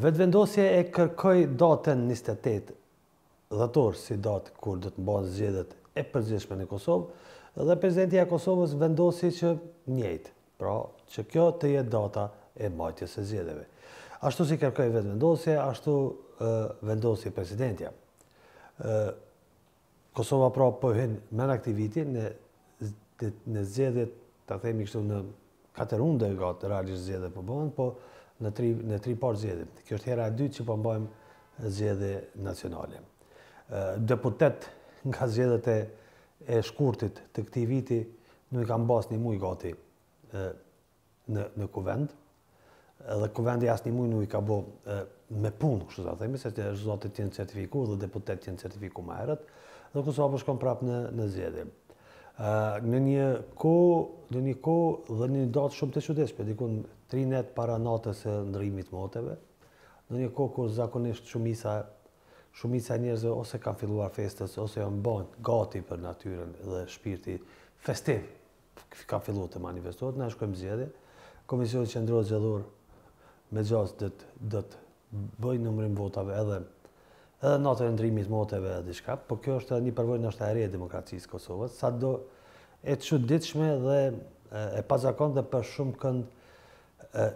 Vetëvendosja e kërkoi datën 28 dhjetor si datë kur do të mbahen zgjedhjet e përgjithshme në Kosovë dhe presidenti i Kosovës vendosi që njëjtë, pra që kjo të jetë data e mbajtjes së zgjedhjeve. Ashtu si kërkoi vetëvendosja, ashtu vendosi presidentja. Kosova pra po hyn me aktiviti në zgjedhjet, ta themi kështu në 4 runde gati realisht zgjedhjet po bëhen, po në 3 parë zgjedhje. Kjo është hera e dytë që po bëjmë zgjedhje nacionale. Deputet nga zgjedhjet e shkurtit të këtij viti nuk i kanë mbas një muaj gati në kuvend. Edhe kuvendi asnjë muaj nuk i ka bë me punë, kështu ta themi, se zotit janë certifikuar dhe deputet janë certifikuar më herët, dhe Kosova po shkon prapë në zgjedhje. Në një kohë dhe një datë shumë të çuditshme, diku 3 net para natës së ndërrimit të moteve, në një kohë kur zakonisht shumica e njerëzve ose kanë filluar festës ose janë bën gati për natyrën dhe shpirti festiv ka filluar të manifestohet, na shkojmë zgjedhje. Komisioni Qendror Zgjedhor me gjas do të bëjë numërim votave edhe natën e ndërrimit të moteve dhe diçka, po kjo është një përvojë ndoshta e re e demokracisë Kosovës, sado e çuditshme dhe e pazakonte për shumë kënd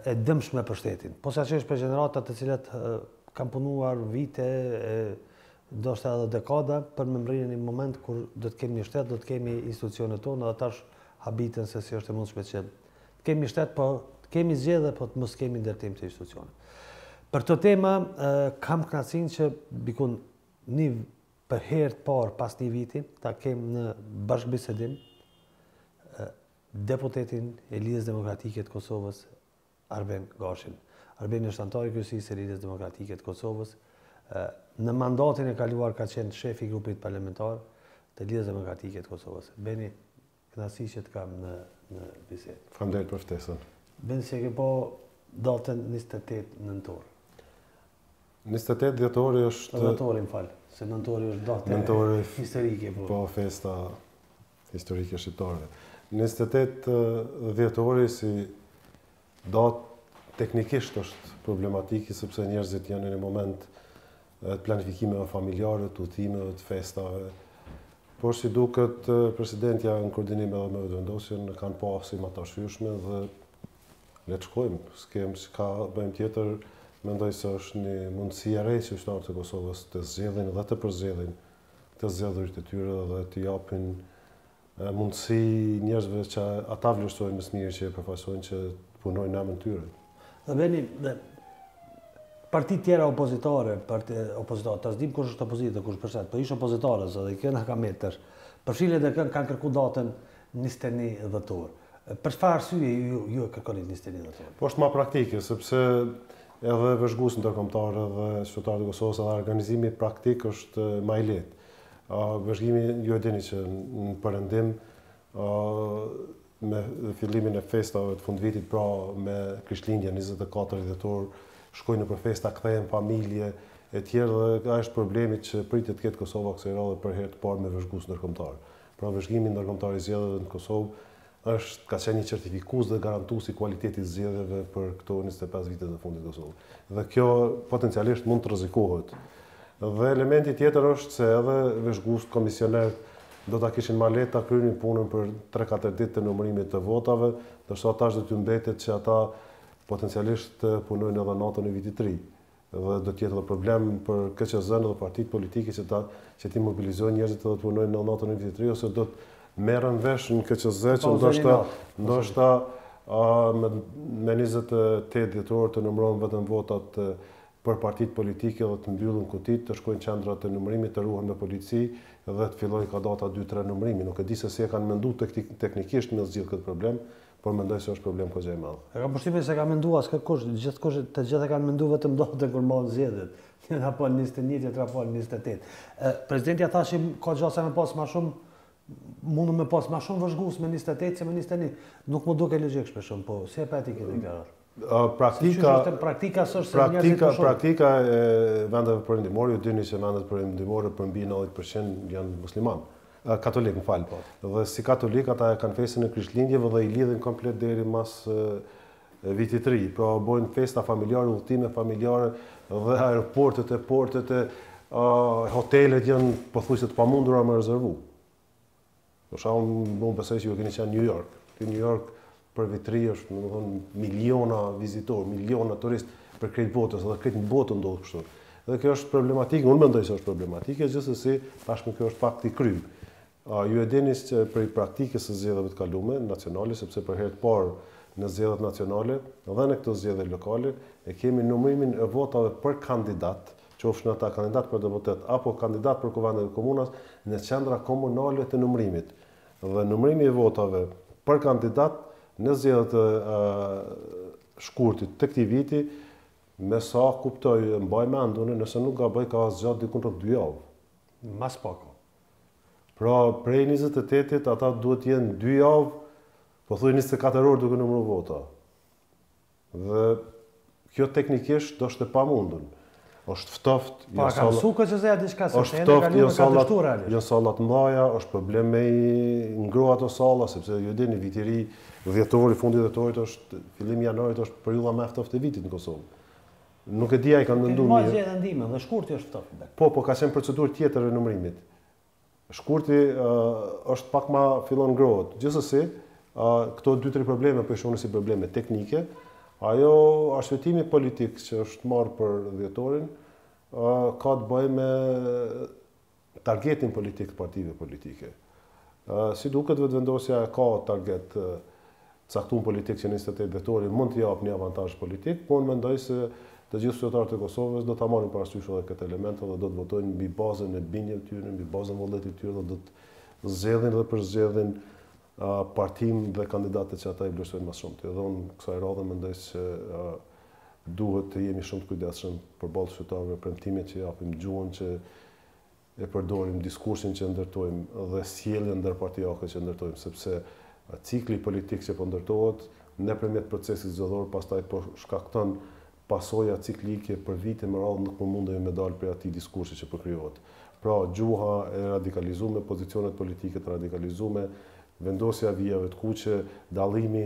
e dëmshme për shtetin. Posaçërisht për gjenerata të cilat kanë punuar vite, ndoshta edhe dekada, për me mrirë një moment kur do të kemi shtet, do të kemi institucionet tona, dhe tash habiten se si është e mundshme që të kemi shtet, po të kemi zgjedhje, po të mos kemi ndërtim të institucionit. Për këtë tema kam kënaqësinë që bikun për herë të parë pas një viti ta kem në bashkëbisedim deputetin e Lidhjes Demokratike të Kosovës, Arben Gashin. Arben është anëtar i kryesisë së Lidhjes Demokratike të Kosovës. Në mandatin e kaluar ka qenë shefi i grupit parlamentar të Lidhjes Demokratike të Kosovës. Beni, kënaqësi që të kam në bisedë. Faleminderit për ftesën. Beni, se ke po datën 28 nëntor. 28 dhjetori është... Nëntori, më falë, se nëntori është datë historike. Po, festa historike shqiptare. 28 dhjetori si datë teknikisht është problematike, sepse njerëzit janë në një moment të planifikimeve familjare, të udhëtimeve, të festave. Por si duket, presidentja në koordinim edhe me vetëvendosjen kanë pasim ata shyeshme dhe le të shkojmë, s'kem çka bëjmë tjetër. Mendoj se është një mundësi e re që qytetarët e Kosovës të zgjedhin dhe të përzgjedhin të zgjedhurit e tyre dhe të japin mundësi njerëzve që ata vlerësojnë më së miri që përfaqësojnë që të punojnë në emrin tyre. Dhe Beni, partitë tjera opozitare, të s'dim kush është opozitë dhe kush përset, po ishë opozitarës edhe këna ka metër. Përfshirjet e kënë kanë kërku datën 21 dhjetor. Për çfarë arsye ju e kërkoni 21 dhjetor? Po është ma praktike, sepse edhe vëzhgues ndërkombëtar dhe qytetarët e Kosovës edhe organizimi praktik është më i lehtë. Vëzhgimi ju e dini që në perëndim me fillimin e festave të fundvitit, pra me Krishtlindjen 24 dhjetor, shkojnë për festa, kthehen familje e tjerë dhe është problemi që pritet të ketë Kosova kësaj radhe për herë të parë me vëzhgues ndërkombëtar. Pra vëzhgimi ndërkombëtar i zgjedhjeve në Kosovë ka qenë një certifikues dhe garantues i kualitetit të zgjedhjeve për këto 25 vitet e fundit të Kosovës. Dhe kjo potencialisht mund të rrezikohet. Dhe elementi tjetër është se edhe vëzhgues komisioner do ta kishin më lehtë ta kryenin punën për 3-4 ditë të numërimit të votave, ndërsa tash do t'ju mbetet që ata potencialisht punojnë edhe natën e vitit të ri. Dhe do të jetë edhe problem për KQZ-n dhe partitë politike që ti mobilizojnë njerëzit edhe të punojnë në natën e vitit të ri, ose do të merren vesh në KQZ që ndoshta me 28 dhjetor të numërohen vetëm votat për partitë politike dhe të mbyllën kutit, të shkojnë qendrat e numërimit, të ruhen me polici dhe të fillojnë ka data 2-3 numërimi. Nuk e di se si e kanë menduar teknikisht me zgjidh këtë problem, por mendoj se është problem kogja i madh. E kam përshtypjen se ka menduar askush, të gjithë kanë menduar vetëm datën kur mbahen zgjedhjet. Njëra po 21, tjetra po 28. Presidenti tha që ka gjasa me pas më shumë, mundu me pas më shumë vëzhgues me 28 se me 21. Nuk më duket logjikshme shumë, po si e pati këtë deklarat? Praktika e vendeve perëndimore, ju dini që vendet perëndimore për mbi 90% janë musliman. Katolik, më falë. Dhe si katolik, ata kanë fesën e Krishtlindjeve dhe i lidhin komplet deri mas vitit ri, pra bojnë festa familjare, udhëtime familjare dhe aeroportet e portet e hotelet janë pothuajse të pamundura me rezervu. Për shembull, unë besoj që ju keni qenë në New York. Në New York për vit ri është, domethënë, miliona vizitorë, miliona turistë për krejt botës, edhe krejt në botë ndodh kështu. Dhe kjo është problematike, unë mendoj se është problematike, gjithsesi tashmë kjo është fakt i kryb. Ju e dini që për praktikës së zgjedhjeve të kaluara nacionale, sepse për herë të parë në zgjedhjet nacionale dhe në këto zgjedhje lokale e kemi numërimin e votave për kandidat, qofshin ata kandidat për deputet apo kandidat për kuvendet e komunës në qendra komunale të numërimit. Dhe numërimi i votave për kandidat në zgjedhjet e shkurtit të këtij viti, me sa kuptoj, mbaj mendun, nëse nuk gaboj ka zgjat diku rreth 2 javë. Mas pako. Pra, prej 28-it, ata duhet jenë 2 javë, po thuj 24 orë duke numëruar vota. Dhe kjo teknikisht është e pamundun. Është ftoft, Pa ka mësu KCZ-ja diçka se është ftoft, janë sallat mbaja, është problem me ngrua ato salla, sepse ju dini viti i ri, dhjetori, fundi dhjetorit është, fillimi janarit është periudha më e ftohtë e vitit në Kosovë. Nuk e di ai kanë menduar mirë. Mos edhe ndihmë, dhe shkurti është ftohtë. Po ka qenë procedurë tjetër e numërimit. Shkurti është pak më fillon ngrohet. Gjithsesi, këto 2-3 probleme po i shohim si probleme teknike. Ajo arsyetim politik që është marrë për dhjetorin ka të bëjë me targetin politik të partive politike. Si duket vetëvendosja ka target caktuar politik që 28 dhjetori mund të japë një avantazh politik, po unë mendoj se të gjithë qytetarët e Kosovës do ta marrin parasysh edhe këtë element dhe do të votojnë mbi bazën e bindjeve të tyre, mbi bazën e vullnetit të tyre dhe do të zgjedhin dhe përzgjedhin partim dhe kandidatët që ata i vlerësojnë më shumë. Edhe unë kësaj radhe mendoj se duhet të jemi shumë të kujdesshëm përballë qytetarëve, premtimet që japim, gjuhën që e përdorim, diskursin që ndërtojmë dhe sjelljen ndërpartijake që ndërtojmë, sepse cikli politik që po ndërtohet nëpërmjet procesit zgjedhor pastaj po shkakton pasoja ciklike për vite më radhë nuk mundemi me dalë për atij diskursi që po krijohet. Pra, gjuha e radikalizuar, pozicionet politike të radikalizuar, vendosja vijave të kuqe, dallimi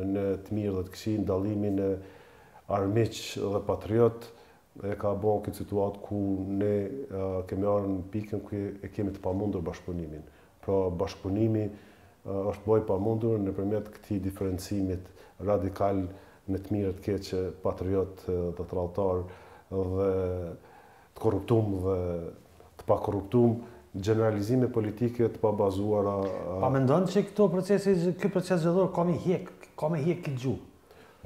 në të mirë dhe të këqij, dallimi në armiq dhe patriot, e ka bërë këtë situatë ku ne kemi ardhur në pikën ku e kemi të pamundur bashkëpunimin. Pra, bashkëpunimi është bërë pamundur nëpërmjet këtij diferencimit radikal në të mirë të keqe, patriot dhe tradhtar dhe të korruptum dhe të pakorruptum, generalizime politike të pabazuara. Pa mendon që ky proces zgjedhor ka me hjek këtë gjuhë?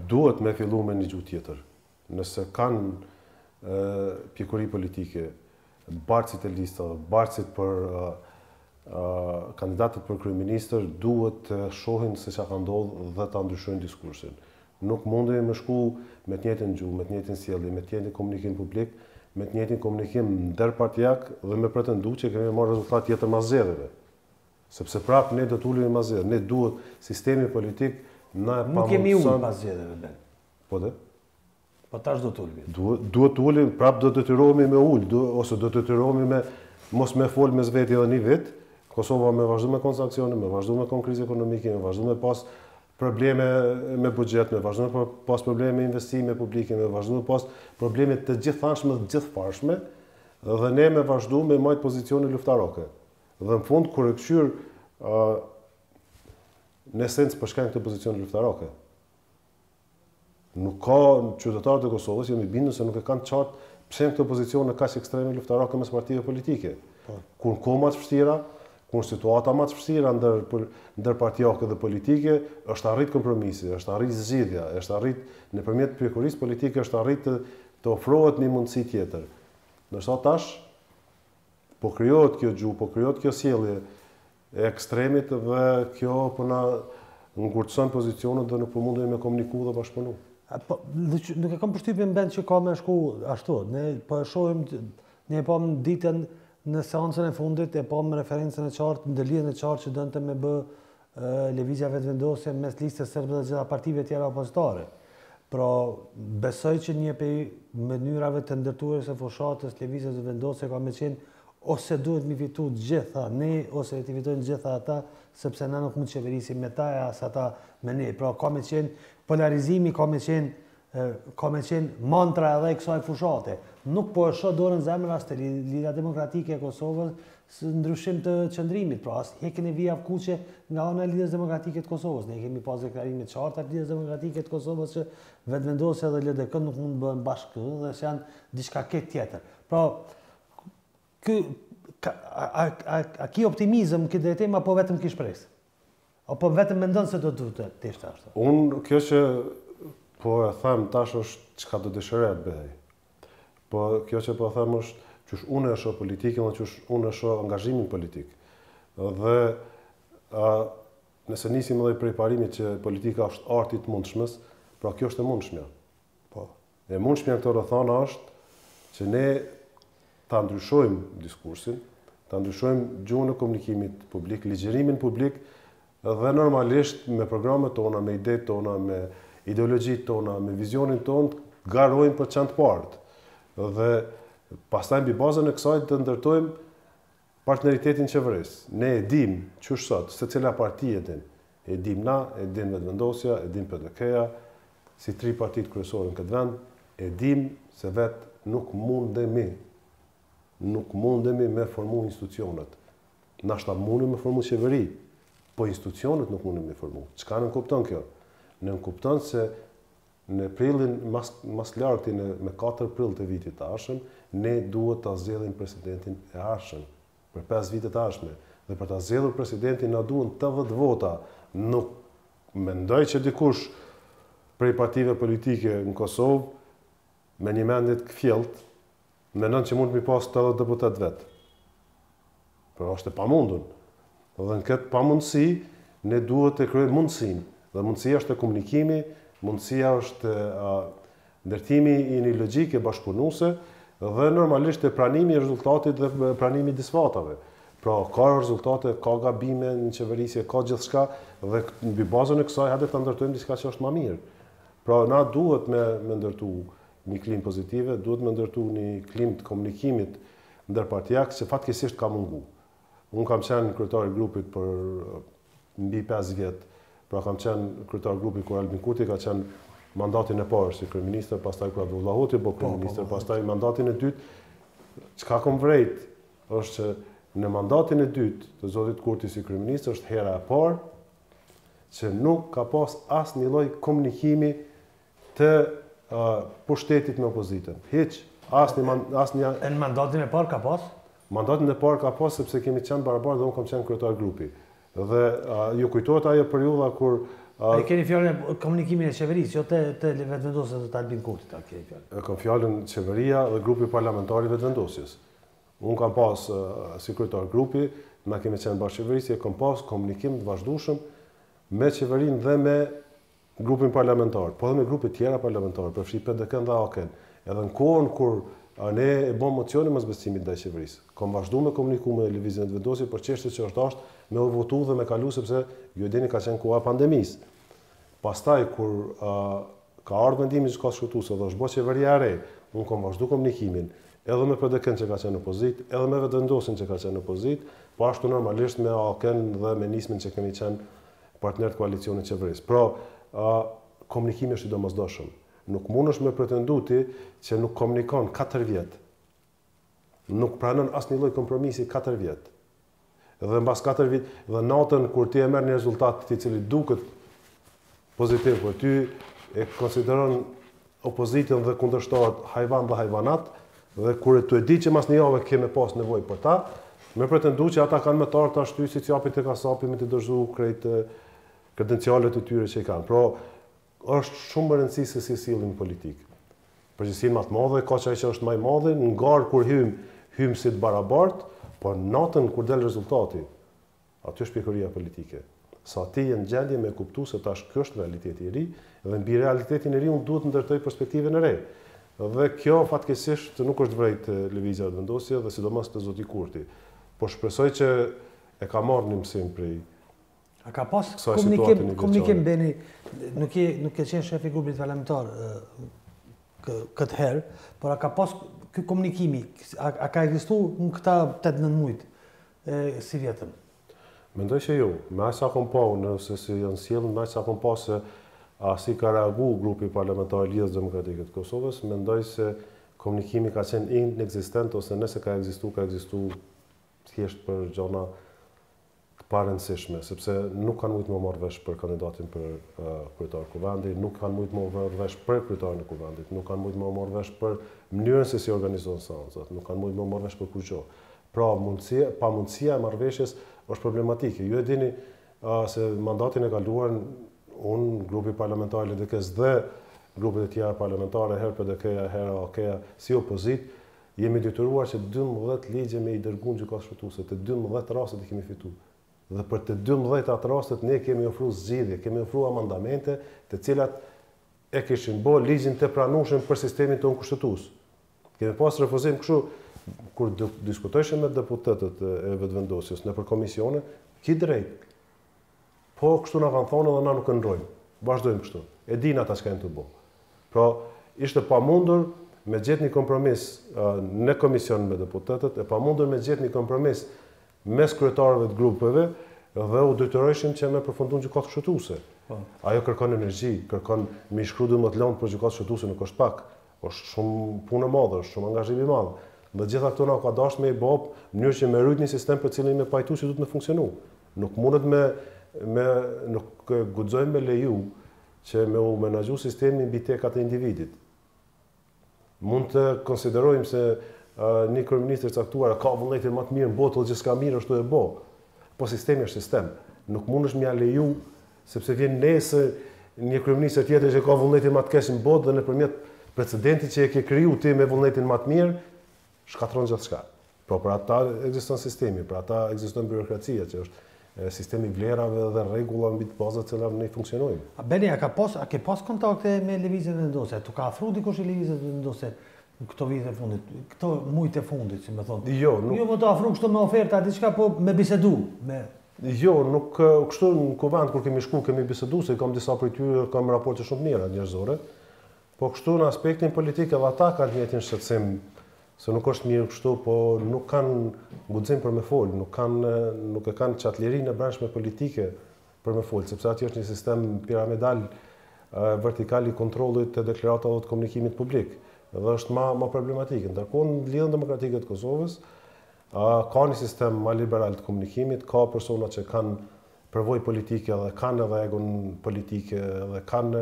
Duhet me fillu me një gjuhë tjetër. Nëse kanë pjekuri politike, bartësit e listave, bartësit për kandidatët për kryeministër, duhet të shohin se çka ka ndodhur dhe ta ndryshojnë diskursin. Nuk mundemi me shku me të njëjtën gjuhë, me të njëjtën sjellje, me të njëjtin komunikim publik, me të njëjtin komunikim ndërpartijak dhe me pretendu që kemi marrë rezultat tjetër mas zgjedhjeve. Sepse prapë ne do të ulemi mas zgjedhjeve. Ne duhet sistemi politik na e pamundson. Nuk kemi ulur pas zgjedhjeve ben. Po dhe? Po tash do të ulemi. Duhet të ulemi, prapë do të detyrohemi me ul, ose do të detyrohemi me mos me fol mes veti edhe një vit. Kosova me vazhdu me konsankcione, me vazhdu me krizë ekonomike, me vazhdu me pas probleme me buxhet, me vazhdu me pas probleme me investime publike, me vazhdu me pas probleme të gjithanshme dhe gjithfarshme, dhe ne me vazhdu me majt pozicione luftarake. Dhe në fund, kur e këshyr në esencë përshkajnë këtë pozicione luftarake. Nuk ka qytetarët e Kosovës, jemi bindur se nuk e kanë qartë pse në këtë pozicione kaq ekstreme luftarake mes partive politike. Kur në kohë më të vështira, kur situata më të vështira ndër partijake dhe politike, është arrit kompromisi, është arrit zgjidhja, është arrit nëpërmjet pjekurisë politike, është arrit të ofrohet një mundësi tjetër. Ndërsa tash po krijohet kjo gjuhë, po krijohet kjo sjellje e ekstremit dhe kjo po na ngurtëson pozicionet dhe nuk po mundemi me komuniku dhe bashkëpunu. Nuk e kam përshtypjen bend që ka me shku ashtu. Ne po e shohim, ne po në ditën në seancën e fundit e pam referencën e qartë, ndërlidhjen e qartë që donte me bë lëvizja vetëvendosje mes listës serbe dhe gjitha partive tjera opozitare. Pra, besoj që një prej mënyrave të ndërtuarjes së fushatës lëvizjes vetëvendosje ka me qenë ose duhet mi fitu gjitha ne, ose të fitojnë gjitha ata, sepse na nuk mund të qeverisim me ta as ata me ne. Pra ka me qenë polarizimi, ka me qenë mantra edhe i kësaj fushate. Nuk po e shoh dorën zemër as të Lidhja Demokratike e Kosovës së ndryshim të qëndrimit, pra as hekin e vija kuqe nga ana e Lidhjes Demokratike të Kosovës. Ne kemi pas deklarime të qarta të Lidhjes Demokratike të Kosovës që vetëvendosja dhe LDK nuk mund të bëhen bashkë dhe se janë diçka tjetër. Pra, a ki optimizëm këtë drejtim, apo vetëm ki shpresë? Apo vetëm mendon se do të ishte ashtu? Unë kjo që po e them tash është çka do dëshirohet bëhej. Po kjo që po e them është qysh unë e shoh politikën dhe qysh unë e shoh angazhimin politik. Dhe nëse nisim edhe prej parimit që politika është arti i mundshmës, pra kjo është e mundshmja. Po. E mundshmja këto rrethana është që ne ta ndryshojmë diskursin, ta ndryshojmë gjuhën e komunikimit publik, ligjërimin publik, dhe normalisht me programet tona, me idetë tona, me ideologjitë tona, me vizionin tonë, garojmë për çan të partë. Dhe pastaj mbi bazën e kësaj të ndërtojmë partneritetin qeveris. Ne e dim qysh sot, se cila parti e din. E dim na, e din vetëvendosja, e dim PDK-ja, si 3 partitë kryesore në këtë vend, e dim se vetë nuk mundemi me formu institucionet. Nashta mundemi me formu qeveri, po institucionet nuk mundemi me formu. Çka nënkupton kjo? Nënkupton se në prillin mas largëti me 4 prill të vitit të ardhshëm, ne duhet ta zgjedhim presidentin e ardhshëm për 5 vite të ardhshme. Dhe për ta zgjedhur presidentin na duhen 80 vota. Nuk mendoj që dikush prej partive politike në Kosovë me një mendje të këfjellt mendon që mund të mi pas 80 deputet vetë. Por është e pamundur. Dhe në këtë pamundësi ne duhet të kryejmë mundësinë. Dhe mundësia është e komunikimi, mundësia është ndërtimi i një logjike bashkëpunuese dhe normalisht e pranimi i rezultatit dhe pranimi i disfatave. Pra ka rezultate, ka gabime në qeverisje, ka gjithçka dhe mbi bazën e kësaj hajde ta ndërtojmë diçka që është më mirë. Pra na duhet me ndërtu një klim pozitive, duhet me ndërtu një klim të komunikimit ndërpartijak që fatkeqësisht ka mungu. Unë kam qenë kryetar i grupit për mbi 5 vjet. Pra kam qenë kryetar i grupit kur Albin Kurti ka qenë mandatin e parë si kryeminist, pastaj kur Abdullah Hoti po kryeminist, pastaj mandatin e dytë. Çka kam vrejt është që në mandatin e dytë të zotit Kurti si kryeminist është hera e parë që nuk ka pas asnjë lloj komunikimi të pushtetit me opozitën. Hiç, asnjë. Në mandatin e parë ka pas? Mandatin e parë ka pas sepse kemi qenë barabartë dhe unë kam qenë kryetar grupi. Dhe ju kujtohet ajo periudha kur e keni fjalën e komunikimin e qeverisë, jo të vetëvendosjes të Albin Kurtit, a keni fjalën? Kam fjalën qeveria dhe grupi parlamentar i vetëvendosjes. Unë kam pas si kryetar grupi, na kemi qenë bashkë qeverisje, kam pas komunikim të vazhdueshëm me qeverinë dhe me grupin parlamentar, po dhe me grupe tjera parlamentar, përfshi PDK-n dhe AK-n. Edhe në kohën kur ne e bëm mocionin mos besimit ndaj qeverisë. Kam vazhduar me komuniku me lëvizjen e vendosjes për çështjet që është dashur me u votu dhe me kalu sepse ju e dini ka qenë koha e pandemisë. Pastaj kur ka ardhur vendimi që ka shkëtuar dhe është bërë qeveria e re, unë kam vazhduar komunikimin edhe me PDK-n që ka qenë në opozitë, edhe me vetëvendosin që ka qenë në opozitë, po ashtu normalisht me AK-n dhe me nismin që kemi qenë partner të koalicionit qeverisë. Pra, komunikimi është i domosdoshëm. Nuk mundesh me pretenduti që nuk komunikon 4 vjet. Nuk pranon asnjë lloj kompromisi 4 vjet. Dhe mbas 4 vjet dhe natën kur ti e merr një rezultat i cili duket pozitiv, por ty e konsideron opozitën dhe kundërshtarët hajvan dhe hajvanat, dhe kur tu e di që mas një javë ke me pas nevojë për ta, me pretendu që ata kanë më të artë ashtu si qapi të kasapi me të dërzu krejt kredencialet e tyre që i kanë. Pra, është shumë më rëndësishme se si sillin politik. Përgjegjësinë më të madhe ka çaj që është më i madhe, në garë kur hym si të barabartë, por natën kur del rezultati, aty është pjekuria politike. Sa ti je në gjendje me kuptu se tash kjo është realiteti i ri, dhe mbi realitetin e ri unë duhet të ndërtoj perspektivën e re. Dhe kjo fatkeqësisht nuk është vrejt lëvizja e vendosjes dhe sidomos të zoti Kurti. Po shpresoj që e ka marrë një mësim prej. A ka pas komunikim beni, nuk e qenë shefi grupit parlamentar, këtë herë, por a ka pas ky komunikimi, a ka ekzistuar në këta 8-9 muaj si vjetën? Mendoj që jo. Me aq sa kom pa, nëse si janë sjellën, me aq sa kom pa se si ka reagu grupi parlamentar i Lidhjes Demokratike të Kosovës, mendoj se komunikimi ka qenë inexistent, ose nëse ka ekzistu thjesht për gjona të parëndësishme, sepse nuk kanë mujtë më marrë vesh për kandidatin për kryetar kuvendit, nuk kanë mujtë më marrë vesh për kryetarin e kuvendit, nuk kanë mujtë më marrë vesh për mënyrën se si organizohen seancat, nuk kanë mujtë më marrë vesh për kurrë. Pra, pamundësia e marrëveshjes është problematike. Ju e dini se mandatin e kaluar unë, grupi parlamentar LDK-s dhe grupet e tjera parlamentare, herë PDK-ja, herë AK-ja, si opozit, jemi detyruar që 12 ligje me i dërguar në gjykatën shpëtuese, të 12 rastet i kemi fituar. Dhe për të 12 atë rastet ne kemi ofruar zgjidhje, kemi ofruar amandamente, të cilat e kishin bërë ligjin të pranueshëm për sistemin tonë kushtetues. Kemi pas refuzim kështu kur diskutojshim me deputetët e vetëvendosjes nëpër komisione, ki drejt. Po kështu na kanë thonë dhe na nuk e ndrojmë. Vazhdojmë kështu. E dinë ata çka janë të bëjë. Pra, ishte pamundur me gjetë një kompromis në komision me deputetët, e pamundur me gjetë një kompromis mes kryetarëve të grupeve dhe u detyrojshim që me përfundu në gjykatë shpëtuese. Ajo kërkon energji, kërkon me shkruaj 12 lëndë për gjykatë shpëtuese, nuk është pak. Është shumë punë e madhe, është shumë angazhim i madh. Dhe gjitha këto na ka dashur me i bëj në mënyrë që me rrit një sistem për cilin me pajtu që duhet të funksionu. Nuk mundet nuk guxojmë me leju që me u menaxhu sistemin mbi tekat e individit. Mund të konsiderojmë se një kryeminist i caktuar ka vullnetin më të mirë në botë, gjithçka mirë ashtu e bë. Po sistemi është sistem. Nuk mundesh m'ia leju sepse vjen nesër një kryeminist tjetër që ka vullnetin më të keq në botë dhe nëpërmjet precedentit që e ke kriju ti me vullnetin më të mirë, shkatron gjithçka. Por për ata ekziston sistemi, për ata ekziston birokracia që është sistemi vlerave dhe rregulla mbi të baza të cilat ne funksionojmë. Beni, a ke pas kontakte me lëvizjet vendose? Tu ka afruar dikush i lëvizjet vendose në këto vite e fundit, këto muajt e fundit, si më thonë? Jo, nuk. Jo, më të afru kështu me oferta diçka, po me bisedu, Jo, nuk kështu në kuvend kur kemi shku, kemi bisedu, se kam disa prej tyre, kam raporte shumë të mira njerëzore, po kështu në aspektin politik edhe ata kanë një jetin shqetësim, se nuk është mirë kështu, po nuk kanë guxim për me fol, nuk e kanë çatlirinë e brendshme politike për me fol, sepse aty është një sistem piramidal vertikal i kontrollit të deklaratave të komunikimit publik, dhe është më problematike. Ndërkohë në Lidhjen Demokratike të Kosovës ka një sistem më liberal të komunikimit, ka persona që kanë përvojë politike dhe kanë edhe egon politike dhe kanë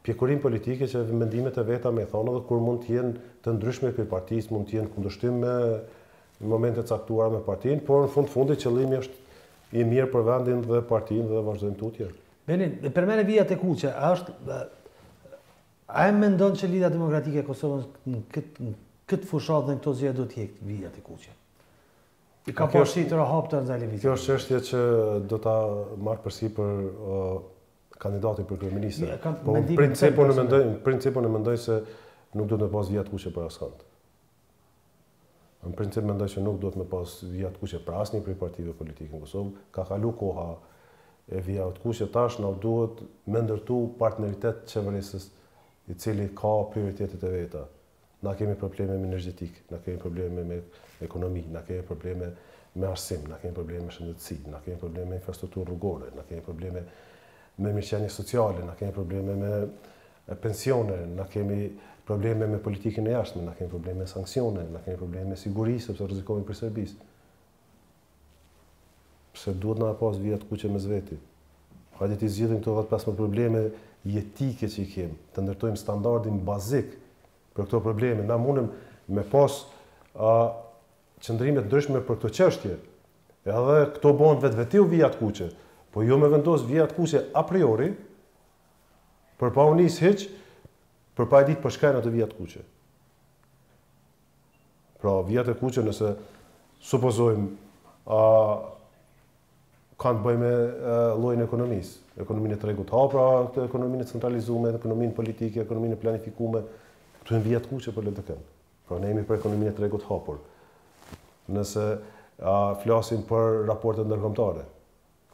pjekurim politike që mendimet e veta me thonë edhe kur mund të jenë të ndryshme për partisë, mund të jenë kundërshtim me momente të caktuara me partinë, por në fundit qëllimi është i mirë për vendin dhe partinë dhe vazhdojmë tutje. Beni, për mene vijat e kuqe, a e mendon që Lidhja Demokratike e Kosovës në këtë fushat dhe në këto zgjedhje do të jekë vijat e kuqe? I ka pasur hap të nxjerrë lëvizje. Kjo është çështje që do ta marr përsipër kandidatin për kryeministër. Po principun e mendoj se nuk duhet me pas vija të kuqe për askënd. Në princip mendoj që nuk duhet me pas vija të kuqe për asnjë prej partive politike në Kosovë. Ka kalu koha e vija të kuqe, tash na duhet me ndërtu partneritet qeverisës i cili ka prioritetet e veta. Na kemi probleme me energjetik, na kemi probleme me ekonomi, na kemi probleme me arsim, na kemi probleme me shëndetësi, na kemi probleme me infrastrukturë rrugore, na kemi probleme me mirëqenie sociale, na kemi probleme me pensione, na kemi probleme me politikën e jashtme, na kemi probleme me sanksione, na kemi probleme me siguri sepse rrezikohemi për Serbisë. Pse duhet na pas vija të kuqe mes veti? Hajde të zgjidhim këto 15 probleme jetike që i kemi, të ndërtojmë standardin bazik për këto probleme. Na mundem me pas qëndrime të ndryshme për këto çështje. Edhe këto bëhen vetvetiu vija të kuqe, po jo me vendos vija të kuqe a priori, për pa u nis hiç, për pa e ditë për çka janë ato vija të kuqe. Pra, vijat e kuqe nëse supozojmë kanë të bëjë me llojin e ekonomisë, ekonominë e tregut hapra, ekonominë e centralizuar, ekonominë politike, ekonominë e planifikuar. Këtu janë vijat kuqe për LDK. Pra ne jemi për ekonominë e tregut hapur. Nëse flasim për raportet ndërkombëtare,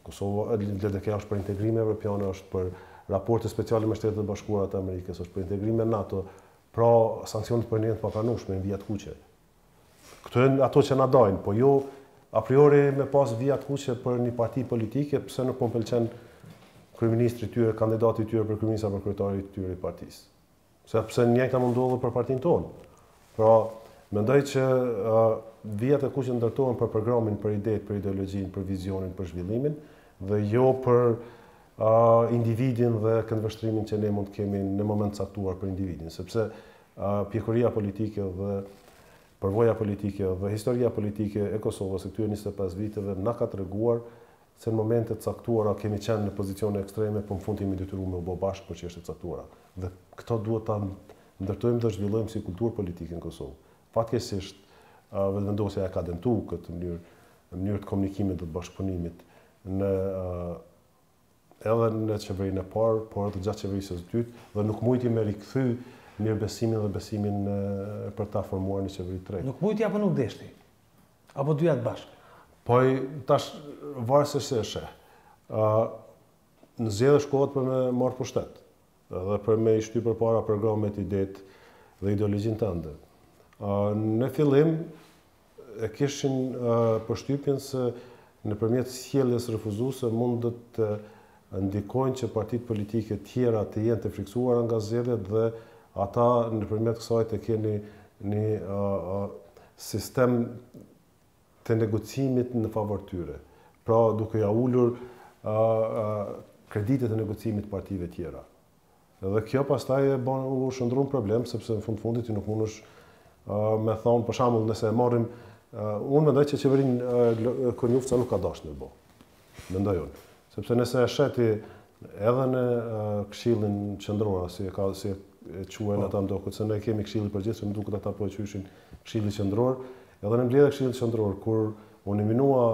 Kosova, LDK është për integrime evropiane, është për raporte speciale me Shtetet e Bashkuara të Amerikës, është për integrime NATO, pra sankcionet për njën të papranueshme në vijat kuqe. Këto janë ato që na dojnë, po jo a priori me pas vijat kuqe për një parti politike, pse nuk po pëlqen kryeministri i tyre, kandidati i tyre për kryeminist apo kryetari i tyre i partisë. Sepse njëjta mund ndodhë për partinë tonë. Pra, mendoj që vijat e kuqe ndërtohen për programin, për idetë, për ideologjinë, për vizionin, për zhvillimin, dhe jo për individin dhe këndvështrimin që ne mund të kemi në moment caktuar për individin. Sepse pjekuria politike dhe përvoja politike dhe historia politike e Kosovës e këtyre 25 viteve na ka treguar se në momente caktuara kemi qenë në pozicione ekstreme, po në fund jemi detyruar me u bë bashkë për çështje caktuara. Dhe këto duhet ta ndërtojmë dhe zhvillojmë si kulturë politike në Kosovë. Fatkeqësisht vetëvendosja e ka dëmtu këtë mënyrë të komunikimit dhe të bashkëpunimit edhe në qeverinë e parë, por edhe gjatë qeverisë së dytë, dhe nuk mujti me rikthy mirëbesimin dhe besimin për ta formuar një qeveri të re. Nuk mujti apo nuk deshti? Apo dyjat bashkë? Po tash varësisht se sheh. Në zgjedhje shkohet për me marrë pushtet, edhe për me i shty përpara programet, idetë dhe ideologjinë tënde. Në fillim e kishin përshtypjen se nëpërmjet sjelljes refuzuese mund të ndikojnë që partitë politike tjera të jenë të friksuara nga zgjedhjet dhe ata nëpërmjet kësaj të keni një sistem të negocimit në favor tyre. Pra duke ja ulur kreditet e negocimit partive tjera. Dhe kjo pastaj u shndrun problem, sepse në fundit i nuk mundesh me thonë, për shembull, nëse e marrim, unë mendoj që qeverinë Konjufca nuk ka dashur me bë. Mendoj unë. Sepse nëse e sheti edhe në Këshillin Qendror, si e quajnë ata ndokët, se ne kemi Këshillin Përgjithshëm, duket ata po e quajnë Këshilli Qendror, edhe në mbledhjen e Këshillit Qendror, kur u nominua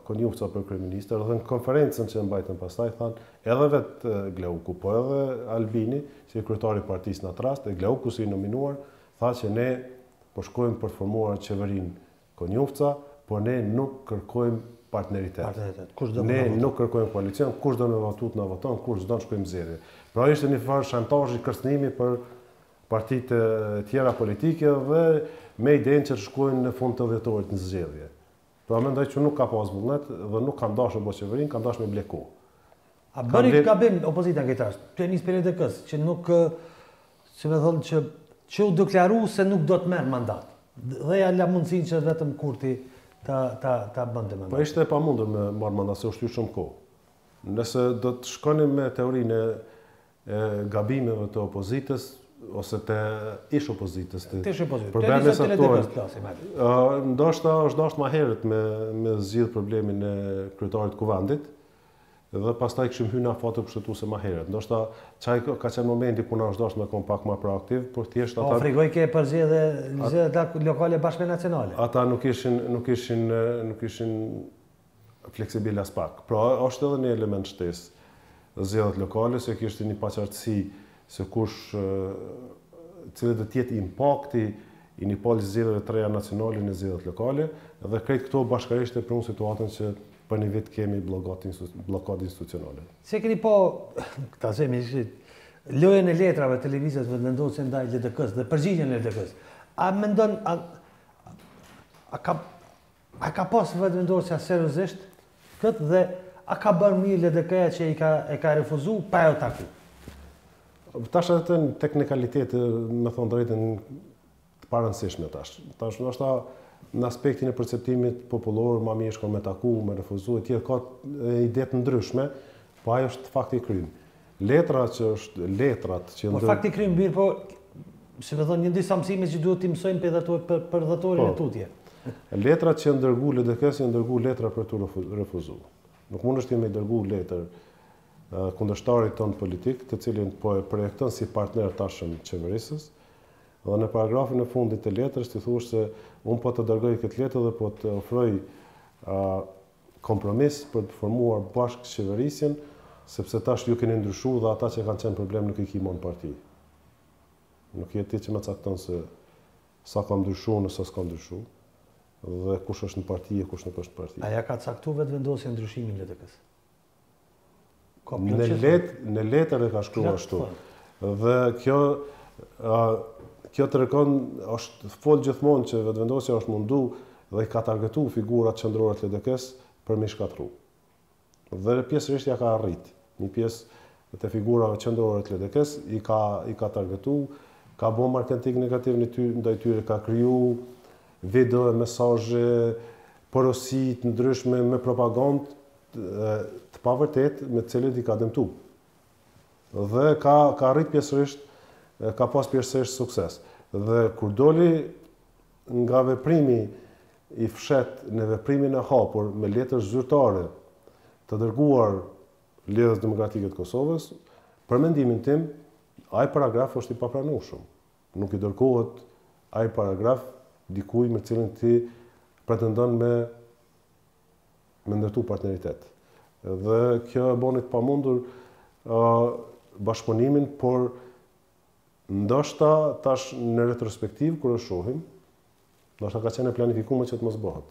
Konjufca për kryeminist, dhe në konferencën që mbajtën pastaj thanë, edhe vetë Glauku, po edhe Albini, si kryetari i partisë në atë rast, e Glauku si i nominuar, tha që ne po shkojmë për të formuar qeverinë Konjufca, por ne nuk kërkojmë partneritet. Ne nuk kërkojmë koalicion, kush do me votu na voton, kush do të shkojmë zgjedhje. Pra ishte një farë shantazhi, kërcënimi për partitë tjera politike dhe me idenë që të shkojnë në fund të dhjetorit në zgjedhje. Pra mendoj që nuk ka pas vullnet dhe nuk kanë dashur bo qeverinë, kanë dashur me bleku. A bëri gabim opozita në këtë rast? Të nis PDK-s, që nuk, si me thonë, që u deklaru se nuk do të merr mandat. Dhe ja la mundësinë që vetëm Kurti ta bënte mandat. Po ishte e pamundur me marrë mandat, se u shtyr shumë kohë. Nëse do të shkonim me teorinë e gabimeve të opozitës, ose të ish opozitës, të problemes aktuale. Ndoshta është dashur më herët me zgjidh problemin e kryetarit të kuvendit, dhe pastaj kishim hyrë në afatë kushtetuese më herët. Ndoshta çaj ka qenë momenti ku na është dashur me kon pak më proaktiv, por thjesht ata frikoj ke për zgjedhje lokale bashkë me nacionale. Ata nuk ishin fleksibil as pak. Pra është edhe një element shtesë zgjedhjet lokale, se kishte një paqartësi se kush cili do të jetë impakti i një palë zgjedhjeve të reja nacionale në zgjedhjet lokale, dhe krejt këto bashkërisht e prunë situatën që për një vit kemi blokad institucionale. Se keni po, ta themi, lojën e letrave televizijës vetëvendosje ndaj LDK-s dhe përgjigjen e LDK-s. A mendon, a ka pas vetëvendosja seriozisht këtë dhe a ka bërë mirë LDK-ja që e ka refuzu pa e taku? Tash edhe në teknikalitete, me thonë drejtën, të parëndësishme tash. Tash ndoshta në aspektin e perceptimit popullor, ma mirë shkon me taku, me refuzu, e tjerë ka ide të ndryshme, po ajo është fakti i krymë. Letrat që Po fakti i krymë mirë, po se me thonë një disa mësime që duhet t'i mësojnë për dhëtorin e tutje. Letrat që ndërgu LDK-s janë ndërgu letra për të refuzu. Nuk mund është me dërgu letër kundërshtarit tonë politik, të cilin po e projekton si partner tashëm qeverisës, dhe në paragrafin e fundit të letrës të thush se unë po të dërgoj këtë letër dhe po të ofroj kompromis për të formuar bashkë qeverisjen, sepse tash ju keni ndryshu dhe ata që kanë qenë problem nuk i kimon parti. Nuk jetë ti që me cakton se sa ka ndryshu nëse s'ka ndryshu, dhe kush është në parti e kush nuk është në parti. Aja ka caktu vetë vendosje ndryshimin LDK-s? Në letër e ka shkruar ashtu. Dhe kjo kjo tregon, është fol gjithmonë që vetëvendosja është mundu dhe i ka targetu figurat qendrore të LDK-s për me shkatru. Dhe pjesërisht ja ka arrit. Një pjesë të figurave qendrore të LDK-s i ka targetu, ka bo marketing negativ ndaj tyre, ka kriju video, mesazhe, porosi të ndryshme me propagandë të pavërtet me të cilët i ka dëmtu. Dhe ka arrit pjesërisht, ka pas pjesërisht sukses. Dhe kur doli nga veprimi i fshet në veprimin e hapur me letër zyrtare të dërguar Lidhjes Demokratike të Kosovës, për mendimin tim, ai paragraf është i papranueshëm. Nuk i dërgohet ai paragraf dikujt me cilin ti pretendon me ndërtu partneritet. Dhe kjo e boni të pamundur bashkëpunimin, por ndoshta tash në retrospektiv kur e shohim, ndoshta ka qenë planifikuar që të mos bëhet.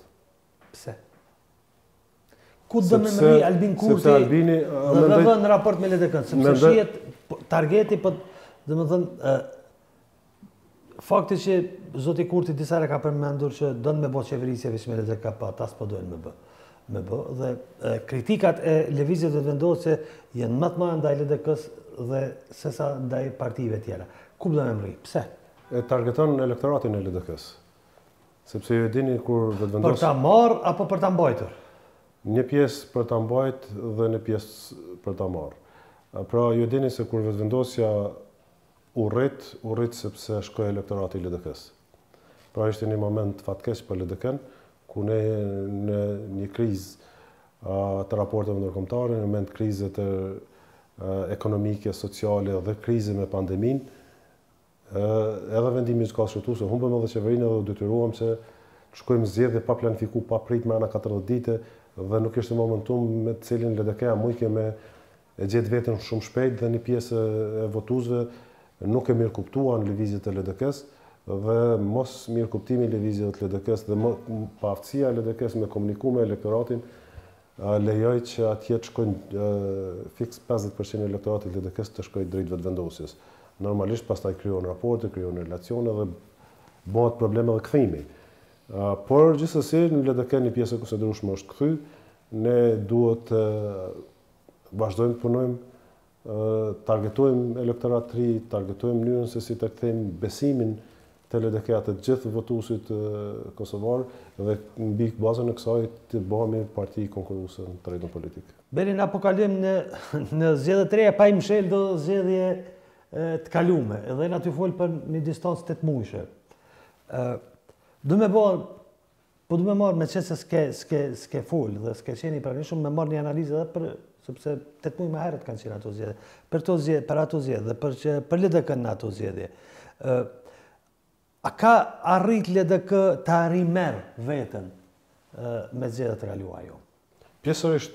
Pse? Ku do me mëri Albin Kurti dhe vë në raport me LDK-n, sepse shihet targeti, po domethënë fakti që zoti Kurti disa herë ka përmendur që don me bëj qeverisje veç me LDK, pa ata s'po doin me bë, dhe kritikat e lëvizjes vetëvendosje janë më të mëdha ndaj LDK-s dhe sesa ndaj partive tjera. Ku do me mëri? Pse? E targeton elektoratin e LDK-s. Sepse ju e dini kur vetëvendos për ta marrë apo për ta mbajtur? Një pjesë për ta mbajtur dhe një pjesë për ta marrë. Pra ju e dini se kur vetëvendosja u rrit sepse shkoi elektorati i LDK-s. Pra ishte një moment fatkeq për LDK-n, ku ne në një krizë të raporteve ndërkombëtare, në moment krize të ekonomike, sociale dhe krize me pandemin, edhe vendimi i ka shëtu se humbëm edhe qeverinë dhe u detyruam se të shkojmë zgjedhje pa planifiku, pa prit me ana 40 ditë, dhe nuk ishte momentum me të cilin LDK-ja mujke me e gjetë veten shumë shpejt, dhe një pjesë e votuesve nuk e mirë kuptuan lëvizjet e LDK-s, dhe mos mirë kuptimi i lëvizjeve të LDK-s dhe pa aftësia e LDK-s me komuniku me elektoratin lejoj që atje të shkojnë fiks 50% e elektoratit të LDK-s të shkojnë drejt vetëvendosjes. Normalisht pastaj krijohen raporte, krijohen relacione dhe bëhet probleme dhe kthimi. Por gjithsesi në LDK një pjesë e konsiderueshme është kthy, ne duhet të vazhdojmë të punojmë, targetojmë elektorat të ri, targetojmë mënyrën se si të kthejmë besimin të LDK-ja të gjithë votuesit kosovar dhe mbi bazën e kësaj të bëhemi parti konkurruese në terrenin politik. Beri na po kalojmë në zgjedhje të reja pa i mshel do zgjedhje të kalume, edhe na ty fol për një distancë 8 muajshe. Do me marrë me qenë se s'ke fol dhe s'ke qenë i pranishëm, me marrë një analizë edhe për sepse 8 muaj më herët kanë qenë ato zgjedhje. Për ato zgjedhje dhe për LDK-n në ato zgjedhje. A ka arrit LDK të rimerr veten me zgjedhjet të kaluara jo? Pjesërisht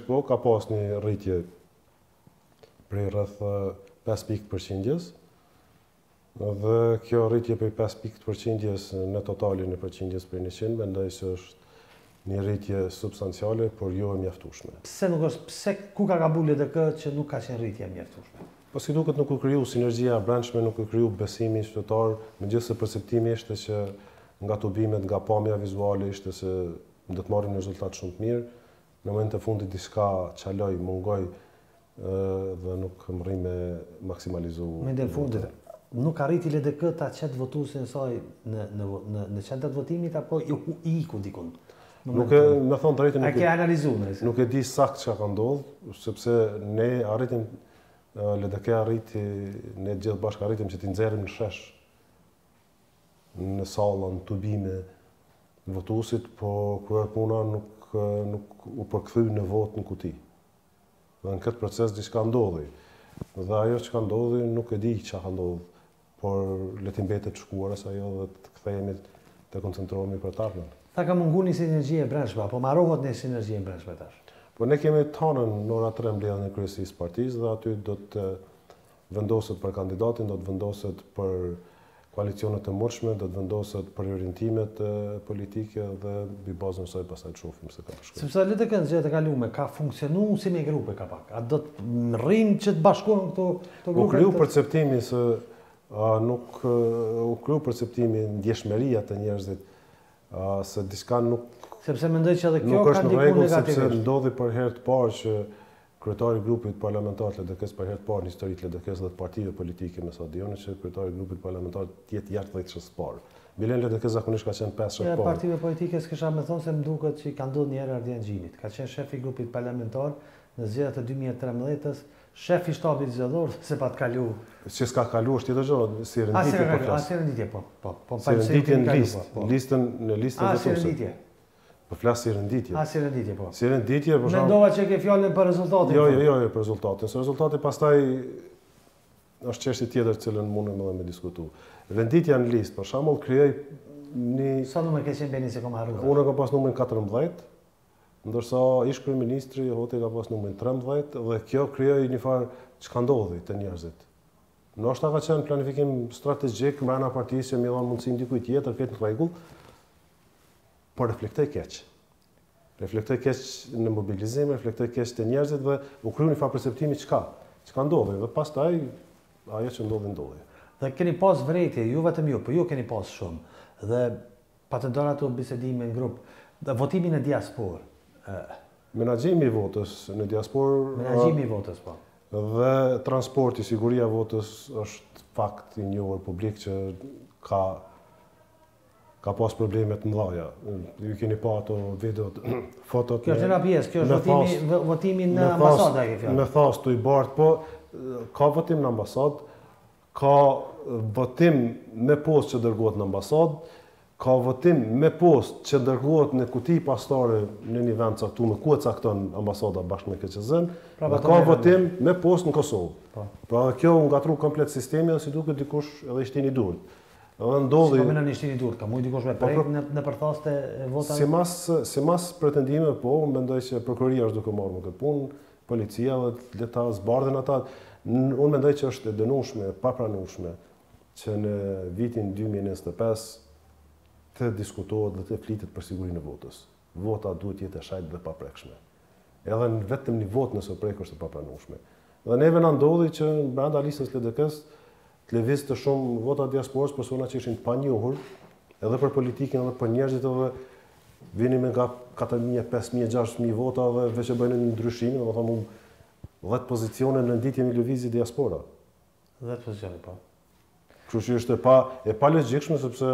po, ka pas një rritje prej rreth 5 pikë përqindjes, dhe kjo rritje prej 5 pikë përqindjes në totalin e përqindjes për 100, mendoj se është një rritje substanciale, por jo e mjaftueshme. Pse ku ka gabu LDK që nuk ka qenë rritje e mjaftueshme? Po si duket nuk u kriju sinergjia e brendshme, nuk u kriju besimi qytetar, megjithëse perceptimi ishte që nga tubimet, nga pamja vizuale ishte se do të marrin rezultat shumë të mirë. Në momentin e fundit diçka çaloi, mungoi dhe nuk mri me maksimalizu. Me në fundit, nuk arriti LDK ta qetë votuesin e saj në qendrat votimit apo i iku dikun? Nuk e me thon drejtën nuk e di saktë çka ka ndodhur, sepse ne arritëm LDK arriti, ne gjithë bashkë arritëm që t'i nxjerrim në shesh, në salla, në tubime, në votuesit, po kryer puna nuk u përkthy në vot në kuti. Dhe në këtë proces diçka ndodhi. Dhe ajo që ka ndodhi nuk e di çka ka ndodhur, por le të mbetet të shkuarës ajo dhe të kthehemi të koncentrohemi për të ardhmen. Ta ka mungu një sinergji e brendshme, apo marrohet një sinergji e brendshme tash? Po ne kemi tanën në ora 3 mbledhjen e kryesisë partisë dhe aty do të vendoset për kandidatin, do të vendoset për koalicionet e mundshme, do të vendoset për orientimet politike dhe mbi bazën e saj pastaj të shohim se ka të shkojë. Sepse LDK në zgjedhjet e kaluara ka funksionuar si me grupe ka pak. A do të rrinë që të bashkohen këto grupe? Po kriju perceptimi se nuk u kryu perceptimi ndjeshmëria të njerëzit, se diçka nuk sepse mendoj që edhe kjo nuk ka është në ndikuar rregull, sepse negativisht. ndodhi për herë të parë që kryetari i grupit parlamentar të LDK-s për herë të parë në historinë të LDK-s dhe të partive politike me sa dioni që kryetari i grupit parlamentar të jetë jashtë 10 parë. Bilen LDK zakonisht ka qenë 5 parë. Partive politike s'kisha me thonë se më duket që ka ndodhur një herë Ardian Xhinit. Ka qenë shefi i grupit parlamentar në zgjedhjet e 2013-s, shefi i shtabit zgjedhor se pa të kalu. Që s'ka kalu është tjetër gjë, si renditje po flas. Si renditje po. Si renditje në listë, në listën si votuese. renditje. Po flas si renditje. Si renditje po. Si renditje, për shembull. Mendova që ke fjalën për rezultatin. Jo, për rezultatin. Se rezultati pastaj është çështje tjetër që cilën mundem edhe me diskutu. Renditja në listë, për shembull, krijoi një Sa numër ke qenë Beni se kom harruar? Unë kam pas numrin 14, ndërsa ish kryeministri Hoti ka pas numrin 13 dhe kjo krijoi një farë çka ndodhi te njerëzit. Ndoshta ka qenë planifikim strategjik brenda partisë që më dhan mundësi dikujt tjetër këtë në rregull, por reflektoi keq. Reflektoi keq në mobilizim, reflektoi keq te njerëzit dhe u kryu një farë perceptimi çka ndodhi dhe pastaj ajo që ndodhi. Dhe keni pas vërejtje, ju vetëm ju, po ju keni pas shumë. Dhe patendon ato bisedime në grup, dhe votimin e diasporë. Menaxhimi i votës në diasporë. Menaxhimi i votës, po. Dhe transporti, siguria e votës është fakt i njohur publik që ka pas probleme të mëdha. Ju keni pa ato videot, fotot. Kjo është një pjesë, kjo është votimi në ambasadë ai fjalë. Me thas tu i bart, po ka votim në ambasadë, ka votim me postë që dërgohet në ambasadë, ka votim me postë që dërgohet në kuti pastore në një vend caktuar, ku e cakton ambasada bashkë me KQZ-n, dhe ka votim me postë në Kosovë. Pra kjo u ngatru komplet sistemi dhe si duket dikush edhe i shtini durët. Edhe ndodhi. Si po në shtini durët, ka mujt dikush me prek në përthaste e votave? Si mas pretendime, po, mendoj që prokuroria është duke marrë me këtë punë, policia dhe leta zbardhen ata. Unë mendoj që është e dënueshme, papranueshme që në vitin 2025 të diskutohet dhe të flitet për sigurinë e votës. Vota duhet jetë e shajtë dhe paprekshme. Edhe vetëm një votë nëse prek është e papranueshme. Dhe neve na ndodhi që brenda listës LDK-s të lëviz të shumë vota diasporës, persona që ishin të panjohur, edhe për politikën edhe për njerëzit, edhe vini me nga 4.000, 5.000, 6.000 vota dhe veç e bëjnë një ndryshim, dhe më thamë 10 pozicione në nditje një lëvizje diaspora. 10 pozicione, po. Kështu që është e pa logjikshme, sepse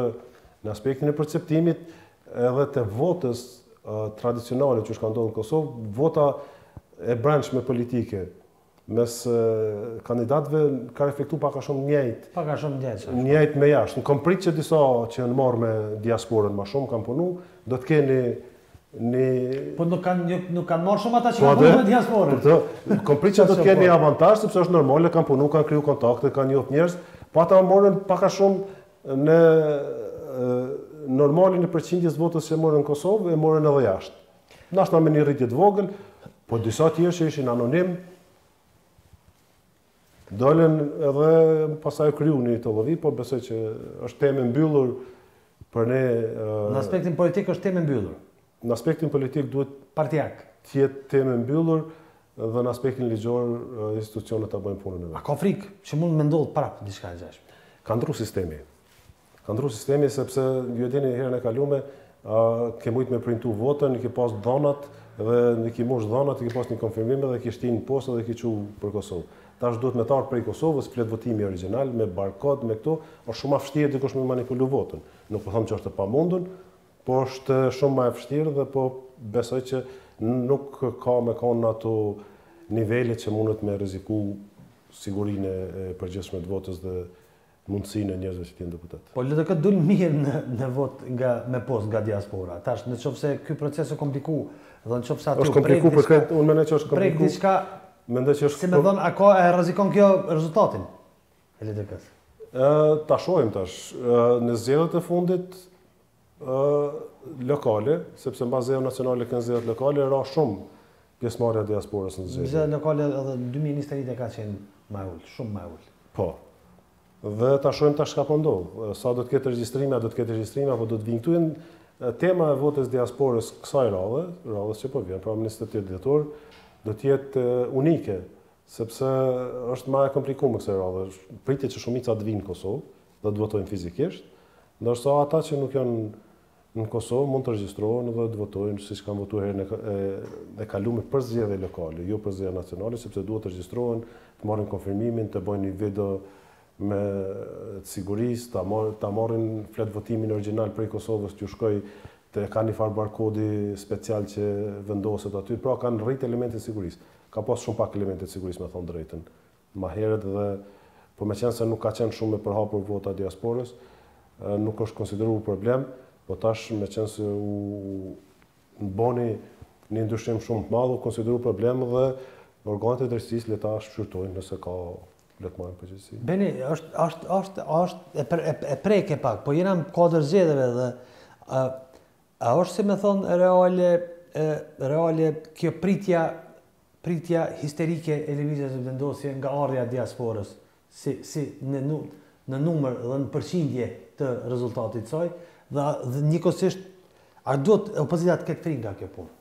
në aspektin e perceptimit edhe të votës tradicionale që ka ndodhur në Kosovë, vota e brendshme politike mes kandidatëve ka reflektu pak a shumë njëjtë. Pak a shumë njëjtë. Njëjtë me jashtë. Në kom prit që disa që janë marrë me diasporën më shumë kanë punu, do të keni Po nuk kanë marrë shumë ata që kanë punu me diasporën. Kom prit që do të keni avantazh sepse është normale, kanë punu, kanë kriju kontakte, kanë njohur njerëz, po ata morën pak a shumë në normalin e përqindjes votës që morën në Kosovë e morën edhe jashtë. Nashta me një rritje të vogël, po disa tjerë që ishin anonim dolen edhe pasaj kryu një të llovi, po besoj që është temë mbyllur për ne. Në aspektin politik është temë mbyllur. Në aspektin politik duhet partijak të jetë temë mbyllur dhe në aspektin ligjor institucionet ta bëjnë punën e vet. A ka frikë që mund me ndodh prapë diçka e gjashme? Ka ndru sistemi. Ka ndru sistemi sepse ju e dini herën e kalume ke mujt me printu votën, i ke pas dhonat dhe në ki mosh dhonat, i ke pas një konfirmim dhe ki shtin postë dhe ki qu për Kosovë. Tash duhet me tarë prej Kosovës, flet votimi original, me barkod, me këto, është shumë ma vështirë dikush me manipulu votën. Nuk po them që është e pamundun, po është shumë ma e vështirë dhe po besoj që nuk ka me konë ato nivele që mundet me rreziku sigurinë e përgjithshme të votës dhe mundësinë e njerëzve që të jenë deputet. Po LDK dul mirë në vot me post nga diaspora. Tash nëse ky proces është komplikuar, dhe nëse aty është komplikuar për këtë, unë mendoj që është komplikuar. Prek diçka. Mendoj që është. Si më thon, a ka e rrezikon kjo rezultatin e LDK-s? Ta shohim tash. Në zgjedhjet e fundit lokale, sepse mbas zgjedhjeve nacionale kanë zgjedhjet lokale, ra shumë pjesëmarrja e diasporës në zgjedhje. Zgjedhjet lokale edhe në 2021 ka qenë më e ulët, shumë më e ulët. Po. Dhe ta shohim tash çka po ndodh. Sa do të ketë regjistrime, do të ketë regjistrime apo do të vinë këtu tema e votës diasporës kësaj radhës që po vjen, pra 28 dhjetor, do të jetë unike sepse është më e komplikuar kësaj radhe. Pritet që shumica të vinë në Kosovë dhe të votojnë fizikisht, ndërsa ata që nuk janë në Kosovë mund të regjistrohen dhe të votojnë siç kanë votuar herën e kaluar për zgjedhje lokale, jo për zgjedhje nacionale, sepse duhet të regjistrohen, të marrin konfirmimin, të bëjnë një video me sigurisë, ta marrin flet votimin origjinal prej Kosovës, t'ju shkoj të ka një farë barkodi special që vendoset aty, pra kanë rrit elemente sigurisë. Ka pas shumë pak elemente sigurisë, me thonë drejtën. Ma herët dhe, po me qenë se nuk ka qenë shumë me përhapur vota diasporës, nuk është konsideruar problem, po tash me qenë se u boni një ndryshim shumë të madh, u konsideruar problem dhe organet e drejtësisë le ta shqyrtojnë nëse ka le të marrin përgjegjësi. Beni, është e preke pak, po jena në kodër zgjedhjeve dhe a është si me thonë reale kjo pritja histerike e lëvizjes së vendosje nga ardha e diasporës, si në numër dhe në përqindje të rezultatit saj, dhe njëkohësisht, a duhet opozita të ketë frikë nga kjo punë?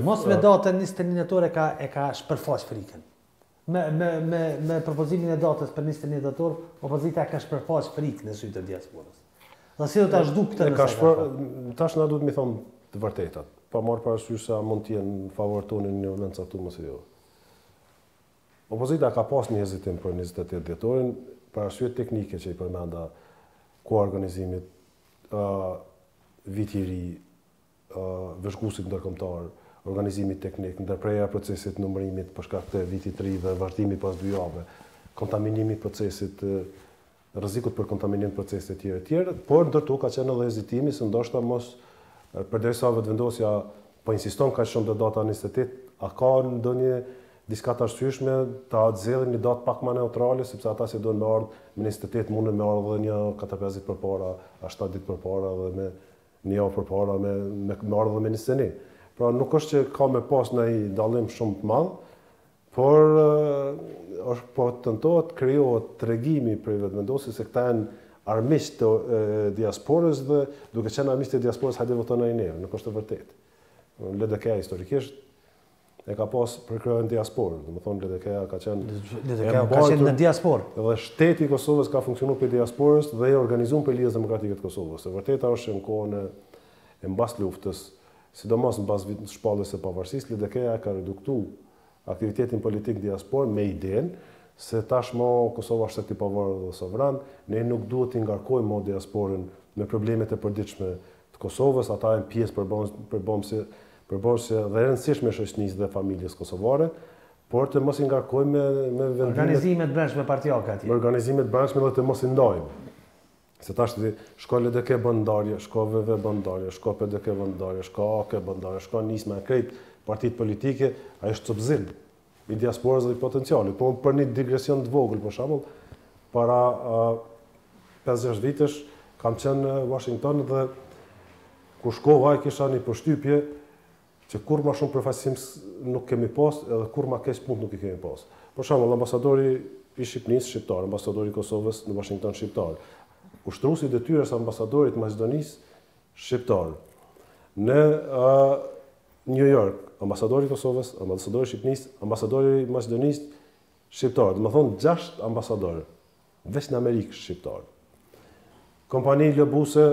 Mos me datën 21 dhjetor e ka shpërfaq frikën. Me propozimin e datës për 21 dhjetor, opozita ka shpërfaq frikën në sytë të diasporës. Dhe si do ta zhduk këtë nëse ka? Tash na duhet mi thonë të vërtetat, pa marrë parasysh se mund të jenë në favor tonë në një vend caktuar ose jo. Opozita ka pas një hezitim për 28 dhjetorin, për arsye teknike që i përmenda koha organizimit, viti i ri, vëzhguesit ndërkombëtar, organizimit teknik, ndërprerja e procesit numërimit për shkak të vitit të ri dhe vazhdimi pas 2 javëve, kontaminimi i procesit, rrezikut për kontaminim të procesit të tjerë, por ndërtu ka qenë edhe hezitimi se ndoshta mos përderisa vetëvendosja po insiston kaq shumë te data 28, a ka ndonjë diçka të arsyeshme ta zgjedhin një datë pak më neutrale, sepse ata që duan me ardhë me 28 mundën me ardhë edhe një 4-5 ditë përpara, 7 ditë përpara dhe me një javë përpara me ardhë me 21. Pra nuk është që ka me pas ndonjë dallim shumë të madh, por është po tentohet krijohet tregimi për vetëvendosjes se këta janë armiqtë të diasporës dhe duke qenë armiqtë të diasporës hajde votoni ai neve, nuk është e vërtetë. LDK historikisht e ka pas për kryen diasporë, domethënë LDK ka qenë në diasporë. Dhe shteti i Kosovës ka funksionuar për diasporës dhe e organizuar për Lidhjen Demokratike të Kosovës. E vërteta është në kohën e mbas luftës, sidomos mbas shpalljes së pavarësisë, LDK ka reduktuar aktivitetin politik diaspor me idenë se tashmë Kosova është shtet i pavarur dhe sovran, ne nuk duhet të ngarkojmë diasporën me problemet e përditshme të Kosovës, ata janë pjesë përbërëse dhe rëndësishme e shoqënisë dhe familjes kosovare, por të mos i ngarkojmë me organizimet brendshme partijake atje. Me organizimet brendshme dhe të mos i ndajmë. Se tash shko LDK bën ndarje, shko VV bën ndarje, shko PDK bën ndarje, shko AK bën ndarje, shko nisme krejt partitë politike, ai është copzim i diasporës dhe i potencialit. Po për një digresion të vogël, për shembull, para 5-6 vitesh kam qenë në Washington dhe kur shkova kisha një përshtypje që kur ma shumë përfaqësim nuk kemi pas edhe kur ma keq punë nuk i kemi pas. Për shembull, ambasadori i Shqipërisë shqiptar, ambasadori i Kosovës në Washington shqiptar, ushtruesi i detyrës ambasadorit të Maqedonisë shqiptar. Në New York, ambasadori i Kosovës, ambasadori i Shqipërisë, ambasadori i Maqedonisë shqiptar, do të thonë 6 ambasadorë, veç në Amerikë shqiptar. Kompani lobuse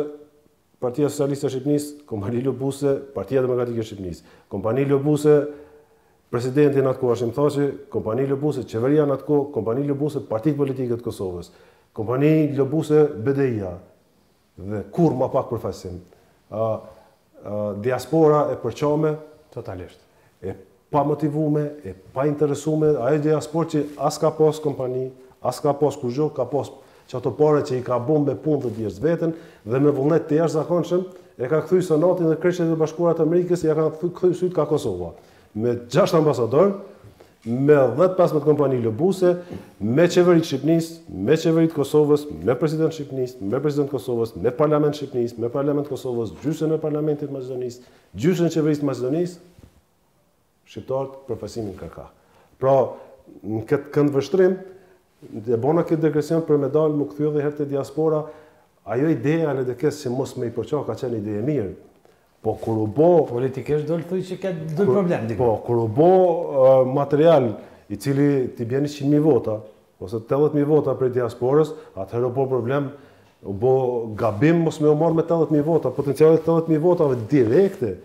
Partia Socialiste e Shqipërisë, kompani lobuse Partia Demokratike e Shqipërisë, kompani lobuse presidenti në atë kohë Hashim Thaçi, kompani lobuse qeveria në atë kohë, kompani lobuse Partitë Politike të Kosovës, kompani lobuse BDI-a dhe kur më pak përfaqësim. Diaspora e përqame Totalisht. E pa motivume, e pa interesume, ajo diasporë që as ka pas kompani, as ka pas kurrë, ka pas çato pare që i ka bën me punë të djerës veten dhe me vullnet të jashtëzakonshëm e ka kthy Senatin dhe Kreshtet e Bashkuara të Amerikës, ja ka kthy syt ka Kosova. Me 6 ambasador, me 10-15 kompani lobuse, me qeveritë Shqipërisë, me qeveritë Kosovës, me president Shqipërisë, me president Kosovës, me parlament Shqipërisë, me parlament Kosovës, gjysmën e parlamentit Maqedonisë, gjysmën e qeverisë Maqedonisë, shqiptarët përfaqësimin kërka. Pra, në këtë këndvështrim, dhe bona këtë degresion për me dalë më kthye edhe herë te diaspora, ajo ideja në LDK-s që mos me i përqa ka qenë ide e mirë. Po kur u bë politikisht do të thuj që ka do problem diku. Po kur u bë material i cili t'i bjeni 100.000 vota, ose 80.000 vota për diasporës, atëherë po problem, u bo gabim mos me u marrë me 80.000 vota, potencialet 80.000 votave direkte,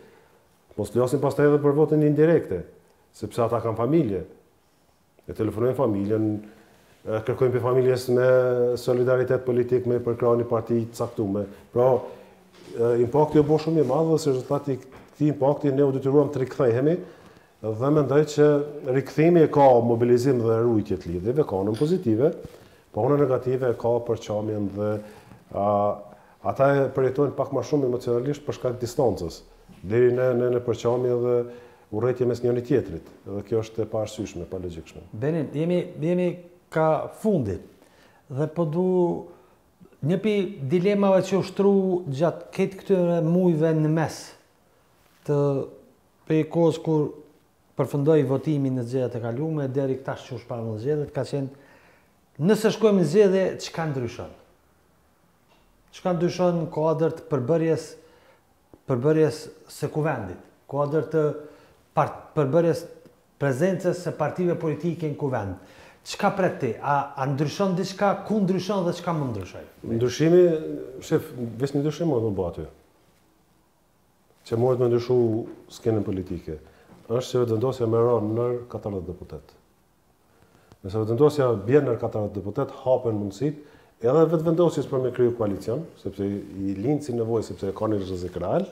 mos flasim pastaj edhe për votën indirekte, sepse ata kanë familje. E telefonojnë familjen, kërkojnë për familjes me solidaritet politik, me përkrahje një parti të caktuar. Pra, impakti u bë shumë i madh dhe si rezultati i këtij impakti ne u detyruam të rikthehemi dhe mendoj që rikthimi ka mobilizim dhe rujtje të lidhjeve, ka anën pozitive, po anën negative ka përçamjen dhe ata e përjetojnë pak më shumë emocionalisht për shkak të distancës, deri në përçamje dhe urrëtie mes njëri tjetrit. Dhe kjo është e paarsyeshme, pa logjikshme. Benin, jemi ka fundit dhe po du një pi dilemave që ushtru gjatë këtë këtyre mujve në mes të për kohës kur përfundoi votimi në zgjedhjet e kaluara deri tash që u shpallën zgjedhjet, ka qenë nëse shkojmë në zgjedhje, çka ndryshon? Çka ndryshon në kuadër të përbërjes së kuvendit, kuadër të përbërjes prezencës së partive politike në kuvend? Çka pret ti? A ndryshon diçka, ku ndryshon dhe çka mund ndryshoj? Ndryshimi, shef, veç një ndryshim mund të bëhet aty. Që mund të ndryshu skenën politike. Është që vetëvendosja merron nër 40 deputet. Nëse vetëvendosja bjen nër 40 deputet, hapen mundësitë edhe vetëvendosjes për me kriju koalicion, sepse i lind si nevojë sepse ka një rrezik real.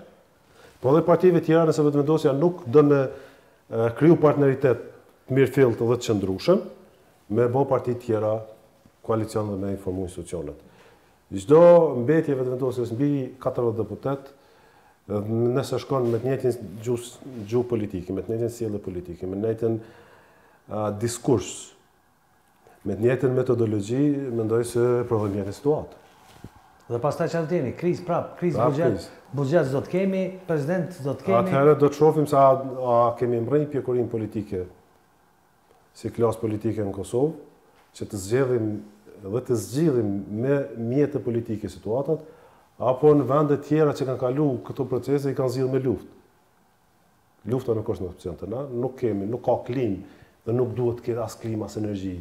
Po edhe partive tjera nëse vetëvendosja nuk do me kriju partneritet të mirëfillt dhe të qëndrueshëm, me bë parti tjera koalicion dhe me informu institucionet. Çdo mbetje vetëvendosjes mbi 40 deputet, nëse shkon me të njëjtin gjuhë politike, me të njëjtin sjellje politike, me të njëjtin diskurs, me të njëjtin metodologji, mendoj se provojmë një situatë. Dhe pastaj çfarë kemi? Krizë prap, krizë buxhet do të kemi, president do të kemi. Atëherë do të shohim se a kemi mbërnjë pjekurim politike si klasë politike në Kosovë, që të zgjedhim dhe të zgjidhim me mjete politike situatat, apo në vende tjera që kanë kalu këto procese i kanë zgjidhur me luftë. Lufta nuk është në opcion të na, nuk ka klimë dhe nuk duhet të ketë as klimë as energji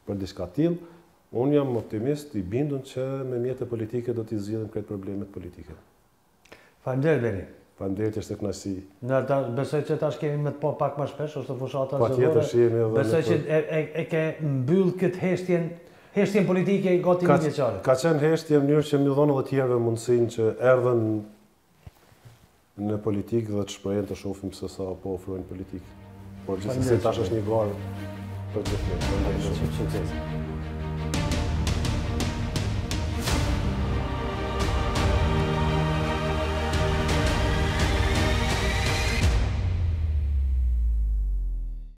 për diçka të tillë. Unë jam optimist, i bindur që me mjete politike do t'i zgjidhim këtë problemet politike. Faleminderit Beni. Faleminderit, është kënaqësi. Besoj që tash kemi më të po pak më shpesh, ose fushata Patjetër shihemi edhe. Besoj që e ke mbyll këtë heshtjen politike gati një vjeçare. Ka qenë heshtje në mënyrë që më dhonë edhe tjerëve mundësinë që erdhen në politikë dhe të shprehen të shohim se sa po ofrojnë politikë. Por gjithsesi tash është një garë për gjithë. Sukses.